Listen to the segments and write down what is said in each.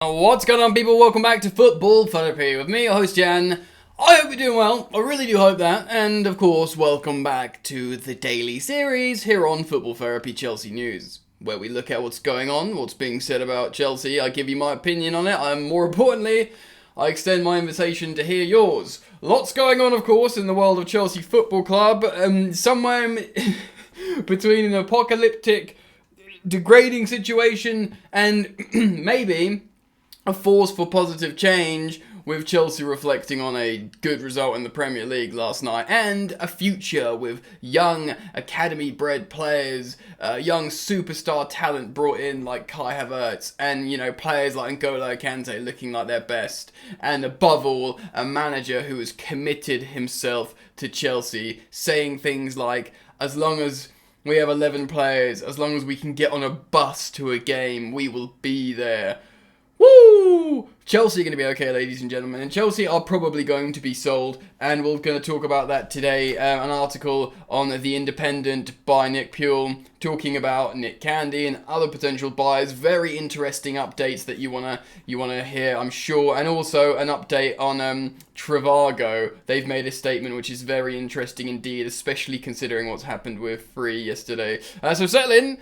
What's going on, people? Welcome back to Football Therapy with me, your host Jan. I hope you're doing well. I really do hope that. And of course, welcome back to the daily series here on Football Therapy Chelsea News, where we look at what's going on, what's being said about Chelsea. I give you my opinion on it. And more importantly, I extend my invitation to hear yours. Lots going on, of course, in the world of Chelsea Football Club. Somewhere between an apocalyptic, degrading situation and maybe a force for positive change, with Chelsea reflecting on a good result in the Premier League last night and a future with young academy-bred players, young superstar talent brought in like Kai Havertz, and players like N'Golo Kante looking like their best, and above all, a manager who has committed himself to Chelsea, saying things like, as long as we have 11 players, as long as we can get on a bus to a game, we will be there. Woo! Chelsea are going to be okay, ladies and gentlemen, and Chelsea are probably going to be sold, and we're going to talk about that today. An article on The Independent by Nick Puel talking about Nick Candy and other potential buyers. Very interesting updates that you wanna hear, I'm sure, and also an update on Trivago. They've made a statement which is very interesting indeed, especially considering what's happened with Free yesterday. So settle in.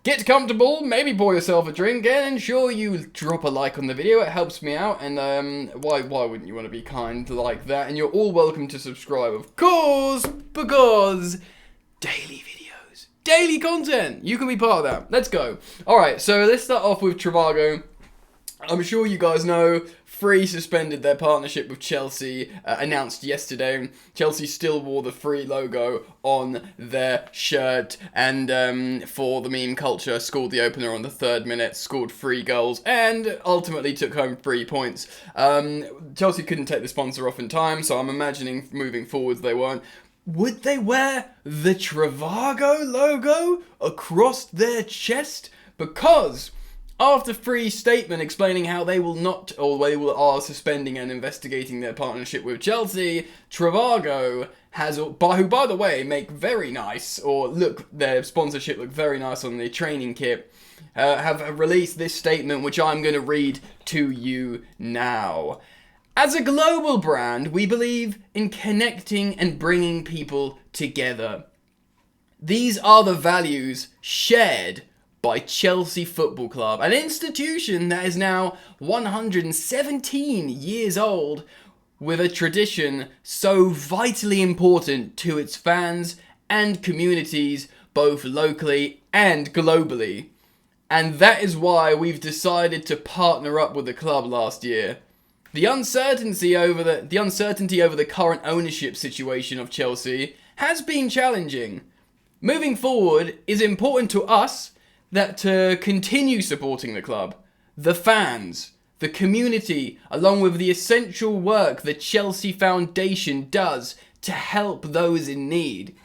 Get comfortable, maybe pour yourself a drink, and ensure you drop a like on the video. It helps me out, and why wouldn't you want to be kind like that? And you're all welcome to subscribe, of course, because daily videos, daily content, you can be part of that. Let's go. Alright, so let's start off with Trivago. I'm sure you guys know, Free suspended their partnership with Chelsea, announced yesterday. Chelsea still wore the Free logo on their shirt, and for the meme culture, scored the opener on the 3rd minute, scored 3 goals, and ultimately took home 3 points. Chelsea couldn't take the sponsor off in time, so I'm imagining moving forwards they won't. Would they wear the Trivago logo across their chest? Because after Free's statement explaining how they are suspending and investigating their partnership with Chelsea, Trivago who by the way make very nice, their sponsorship look very nice on the training kit, have released this statement which I'm going to read to you now. As a global brand, we believe in connecting and bringing people together. These are the values shared by Chelsea Football Club, an institution that is now 117 years old, with a tradition so vitally important to its fans and communities, both locally and globally. And that is why we've decided to partner up with the club last year. The uncertainty over the current ownership situation of Chelsea has been challenging. Moving forward is important to us that to continue supporting the club, the fans, the community, along with the essential work the Chelsea Foundation does to help those in need.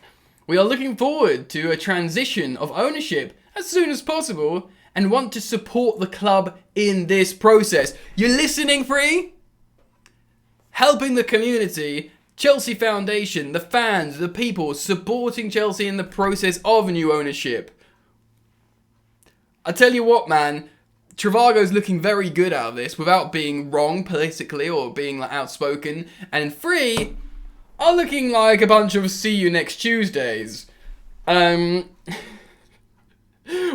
We are looking forward to a transition of ownership as soon as possible and want to support the club in this process. You're listening, Free? Helping the community, Chelsea Foundation, the fans, the people supporting Chelsea in the process of new ownership. I tell you what, man, Trivago's looking very good out of this without being wrong politically or being outspoken, and Free are looking like a bunch of see you next Tuesdays. We are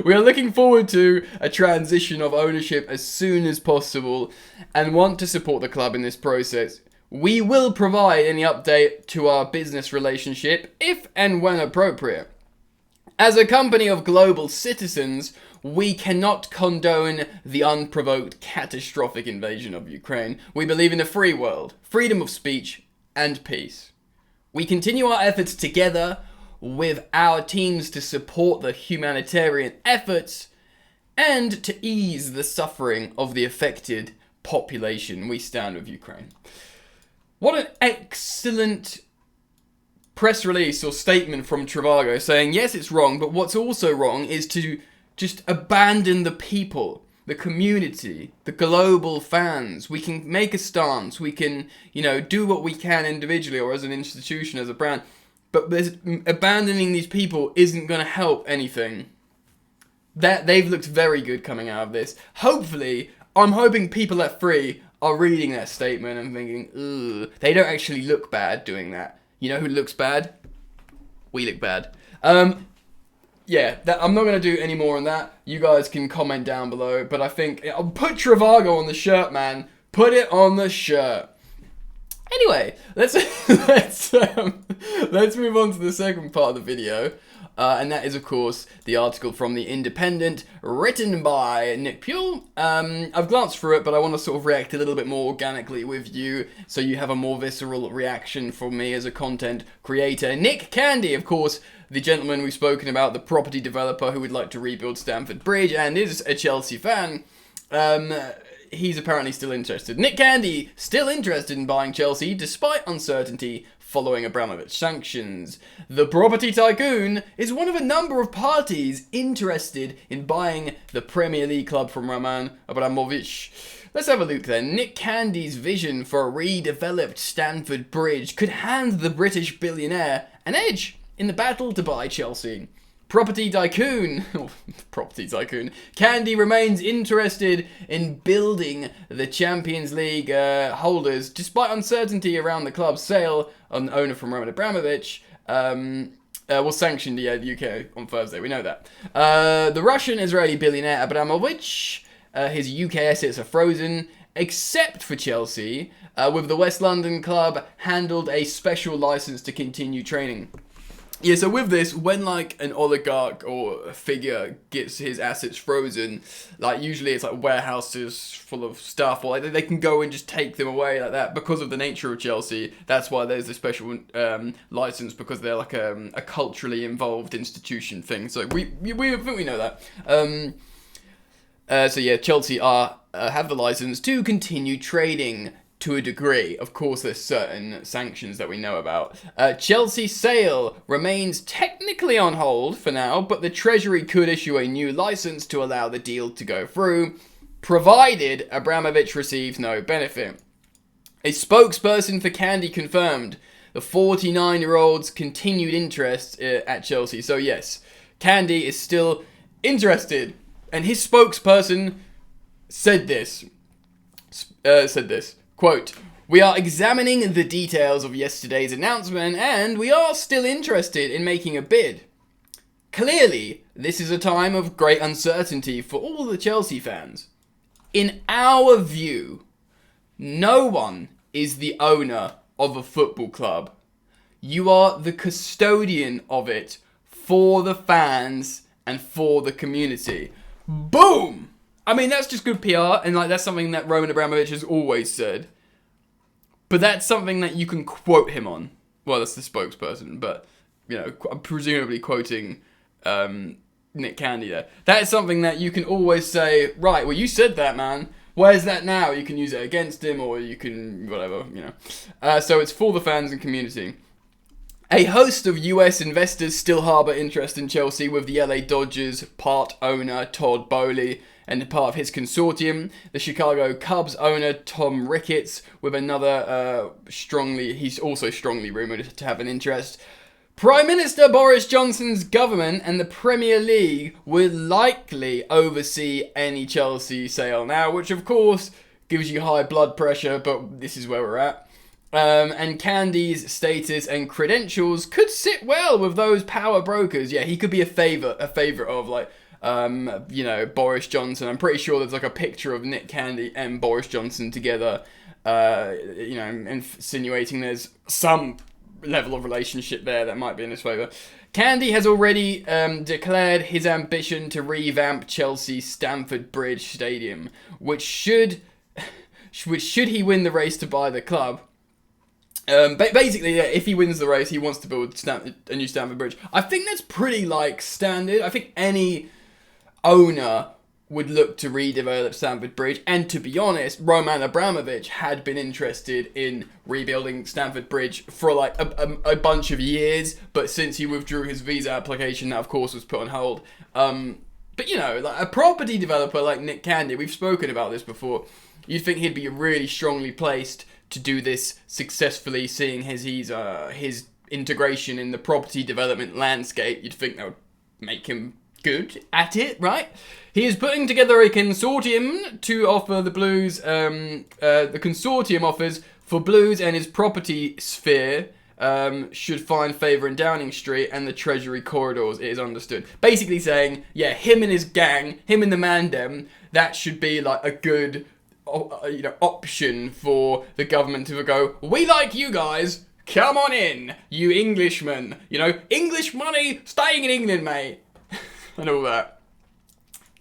looking forward to a transition of ownership as soon as possible and want to support the club in this process. We will provide any update to our business relationship if and when appropriate. As a company of global citizens, we cannot condone the unprovoked catastrophic invasion of Ukraine. We believe in a free world, freedom of speech, and peace. We continue our efforts together with our teams to support the humanitarian efforts and to ease the suffering of the affected population. We stand with Ukraine. What an excellent press release or statement from Trivago saying, yes, it's wrong, but what's also wrong is to just abandon the people, the community, the global fans. We can make a stance. We can, do what we can individually or as an institution, as a brand. But abandoning these people isn't going to help anything. That they've looked very good coming out of this. Hopefully, I'm hoping people at 3 are reading that statement and thinking, ugh, they don't actually look bad doing that. You know who looks bad? We look bad. Yeah, I'm not going to do any more on that. You guys can comment down below, but I think I'll put Trivago on the shirt, man. Put it on the shirt. Anyway, let's move on to the second part of the video, and that is, of course, the article from The Independent, written by Nick Puell. I've glanced through it, but I want to sort of react a little bit more organically with you, so you have a more visceral reaction from me as a content creator. Nick Candy, of course, the gentleman we've spoken about, the property developer who would like to rebuild Stamford Bridge and is a Chelsea fan. He's apparently still interested. Nick Candy, still interested in buying Chelsea despite uncertainty following Abramovich sanctions. The property tycoon is one of a number of parties interested in buying the Premier League club from Roman Abramovich. Let's have a look then. Nick Candy's vision for a redeveloped Stamford Bridge could hand the British billionaire an edge in the battle to buy Chelsea. Property tycoon, Candy remains interested in building the Champions League holders despite uncertainty around the club's sale on the owner from Roman Abramovich. Was sanctioned the UK on Thursday, we know that. The Russian-Israeli billionaire Abramovich, his UK assets are frozen, except for Chelsea, with the West London club handled a special license to continue training. Yeah, so with this, when like an oligarch or a figure gets his assets frozen, like usually it's like warehouses full of stuff, or like they can go and just take them away like that because of the nature of Chelsea. That's why there's a special license, because they're like a culturally involved institution thing. So we think we know that. So yeah, Chelsea have the license to continue trading. To a degree. Of course, there's certain sanctions that we know about. Chelsea's sale remains technically on hold for now, but the Treasury could issue a new license to allow the deal to go through, provided Abramovich receives no benefit. A spokesperson for Candy confirmed the 49-year-old's continued interest at Chelsea. So yes, Candy is still interested, and his spokesperson said this. Quote, "We are examining the details of yesterday's announcement and we are still interested in making a bid. Clearly, this is a time of great uncertainty for all the Chelsea fans. In our view, no one is the owner of a football club. You are the custodian of it for the fans and for the community." Boom! I mean, that's just good PR, and like that's something that Roman Abramovich has always said. But that's something that you can quote him on. Well, that's the spokesperson, but, you know, I'm presumably quoting Nick Candy there. That is something that you can always say, right, well, you said that, man. Where's that now? You can use it against him, or you can, whatever, you know. So it's for the fans and community. A host of US investors still harbour interest in Chelsea, with the LA Dodgers part owner Todd Boehly and part of his consortium, the Chicago Cubs owner Tom Ricketts, with another he's also strongly rumoured to have an interest. Prime Minister Boris Johnson's government and the Premier League will likely oversee any Chelsea sale now, which of course gives you high blood pressure, but this is where we're at. And Candy's status and credentials could sit well with those power brokers. Yeah, he could be a favourite of like, you know, Boris Johnson. I'm pretty sure there's like a picture of Nick Candy and Boris Johnson together, you know, insinuating there's some level of relationship there that might be in his favour. Candy has already declared his ambition to revamp Chelsea's Stamford Bridge Stadium, which should he win the race to buy the club. Basically, yeah, if he wins the race, he wants to build a new Stamford Bridge. I think that's pretty like standard. I think any owner would look to redevelop Stamford Bridge, and to be honest, Roman Abramovich had been interested in rebuilding Stamford Bridge for like a bunch of years, but since he withdrew his visa application, that of course was put on hold. But you know, like a property developer like Nick Candy, we've spoken about this before, you'd think he'd be really strongly placed to do this successfully, seeing his integration in the property development landscape. You'd think that would make him good at it, right? He is putting together a consortium to offer the Blues, the consortium offers for Blues and his property sphere should find favour in Downing Street and the Treasury corridors, it is understood. Basically saying, yeah, him and his gang, him and the Mandem, that should be like a good option for the government to go, we like you guys, come on in, you Englishmen. English money, staying in England, mate. And all that.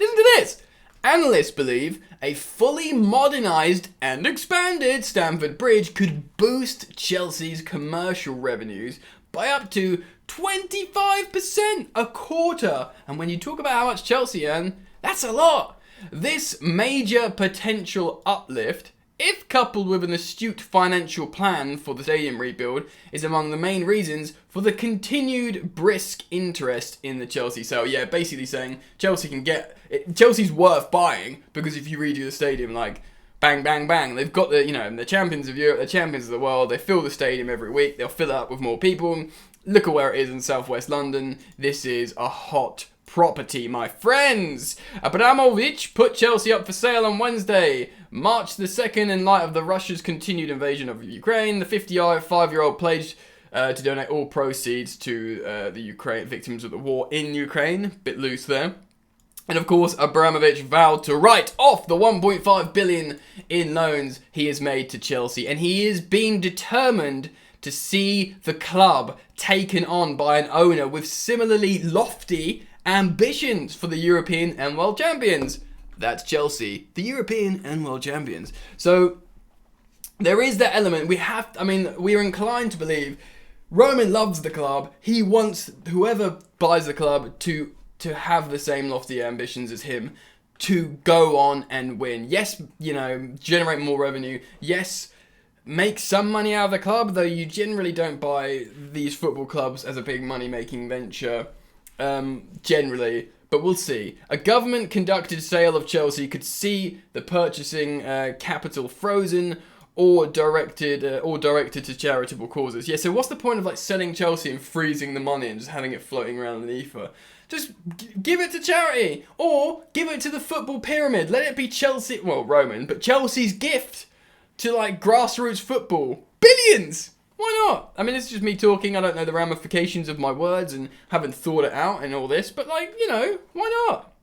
Listen to this. Analysts believe a fully modernised and expanded Stamford Bridge could boost Chelsea's commercial revenues by up to 25%, a quarter. And when you talk about how much Chelsea earn, that's a lot. This major potential uplift, if coupled with an astute financial plan for the stadium rebuild, is among the main reasons for the continued brisk interest in the Chelsea sale. Yeah, basically saying Chelsea's worth buying because if you redo the stadium, like bang, bang, bang, they've got the champions of Europe, the champions of the world. They fill the stadium every week. They'll fill it up with more people. Look at where it is in southwest London. This is a hot property, my friends. Abramovich put Chelsea up for sale on Wednesday, March the 2nd, in light of Russia's continued invasion of Ukraine. The 55-year-old pledged to donate all proceeds to the Ukraine victims of the war in Ukraine. Bit loose there. And of course, Abramovich vowed to write off the 1.5 billion in loans he has made to Chelsea, and he is being determined to see the club taken on by an owner with similarly lofty ambitions for the European and World Champions. That's Chelsea, the European and World Champions. So there is that element. We're inclined to believe Roman loves the club. He wants whoever buys the club to have the same lofty ambitions as him, to go on and win. Yes, generate more revenue. Yes, make some money out of the club, though you generally don't buy these football clubs as a big money-making venture. Generally, but we'll see. A government-conducted sale of Chelsea could see the purchasing capital frozen or directed to charitable causes. Yeah, so what's the point of selling Chelsea and freezing the money and just having it floating around in the ether? Just give it to charity or give it to the football pyramid. Let it be Chelsea, well, Roman, but Chelsea's gift to grassroots football. Billions! Why not? It's just me talking. I don't know the ramifications of my words and haven't thought it out and all this, but why not?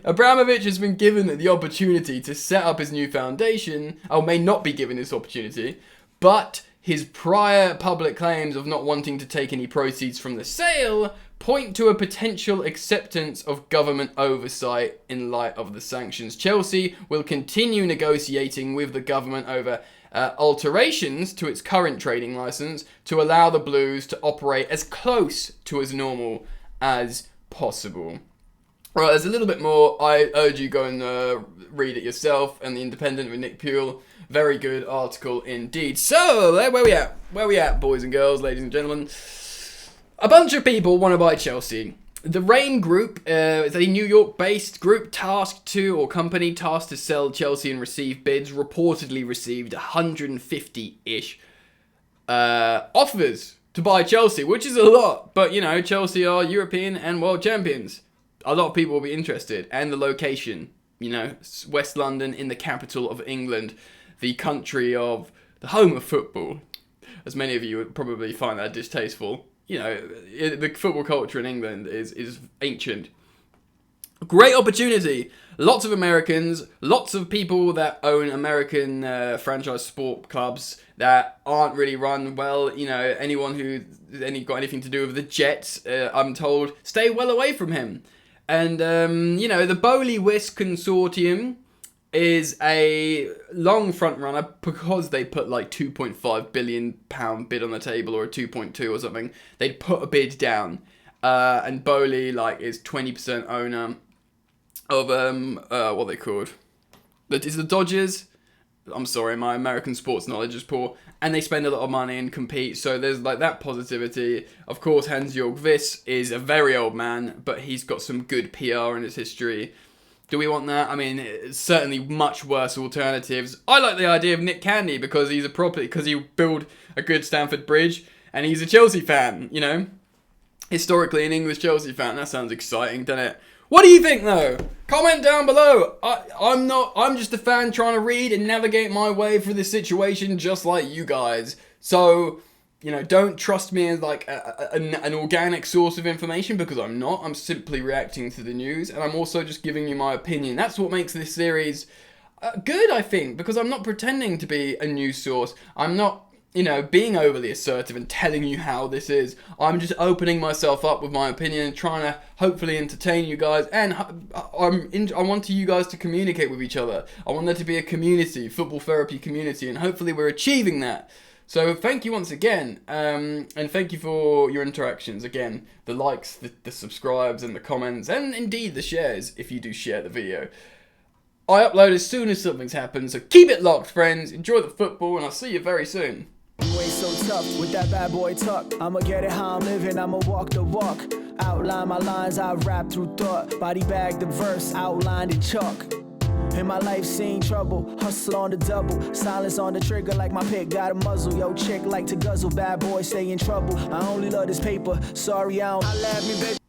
Abramovich has been given the opportunity to set up his new foundation, or may not be given this opportunity, but his prior public claims of not wanting to take any proceeds from the sale point to a potential acceptance of government oversight in light of the sanctions. Chelsea will continue negotiating with the government over alterations to its current trading license to allow the Blues to operate as close to as normal as possible. Right, there's a little bit more. I urge you go and read it yourself. And The Independent with Nick Puhle, very good article indeed. So, where we at, boys and girls, ladies and gentlemen? A bunch of people want to buy Chelsea. The Rain Group is a New York-based group company tasked to sell Chelsea and receive bids. Reportedly received 150-ish offers to buy Chelsea, which is a lot. But, Chelsea are European and World Champions. A lot of people will be interested. And the location, West London, in the capital of England, the country of the home of football. As many of you would probably find that distasteful. The football culture in England is ancient. Great opportunity. Lots of Americans, lots of people that own American franchise sport clubs that aren't really run well. Anyone who got anything to do with the Jets, I'm told, stay well away from him. And, the Bowley Whisk Consortium is a long front runner because they put £2.5 billion bid on the table, or a 2.2 or something. They'd put a bid down, and Bowley is 20% owner of what they called. Is the Dodgers? I'm sorry, my American sports knowledge is poor. And they spend a lot of money and compete, so there's that positivity. Of course, Hans-Jörg Wyss is a very old man, but he's got some good PR in his history. Do we want that? It's certainly much worse alternatives. I like the idea of Nick Candy because he's because he'll build a good Stamford Bridge and he's a Chelsea fan, historically an English Chelsea fan. That sounds exciting, doesn't it? What do you think, though? Comment down below. I'm just a fan trying to read and navigate my way through this situation just like you guys. So, you know, don't trust me as like an organic source of information, because I'm not. I'm simply reacting to the news, and I'm also just giving you my opinion. That's what makes this series good, I think, because I'm not pretending to be a news source. I'm not, you know, being overly assertive and telling you how this is. I'm just opening myself up with my opinion and trying to hopefully entertain you guys. And I want you guys to communicate with each other. I want there to be a community, football therapy community, and hopefully we're achieving that. So thank you once again, and thank you for your interactions. Again, the likes, the subscribes, and the comments, and indeed the shares if you do share the video. I upload as soon as something's happened, so keep it locked, friends. Enjoy the football, and I'll see you very soon. You ain't so tough with that bad boy tuck. I'ma get it how I'm living, I'ma walk the walk. Outline my lines, I rap through thought. Body bag the verse, outlined in chalk. In my life seen trouble, hustle on the double. Silence on the trigger like my pick got a muzzle. Yo chick like to guzzle, bad boy stay in trouble. I only love this paper, sorry I don't. I laugh me baby.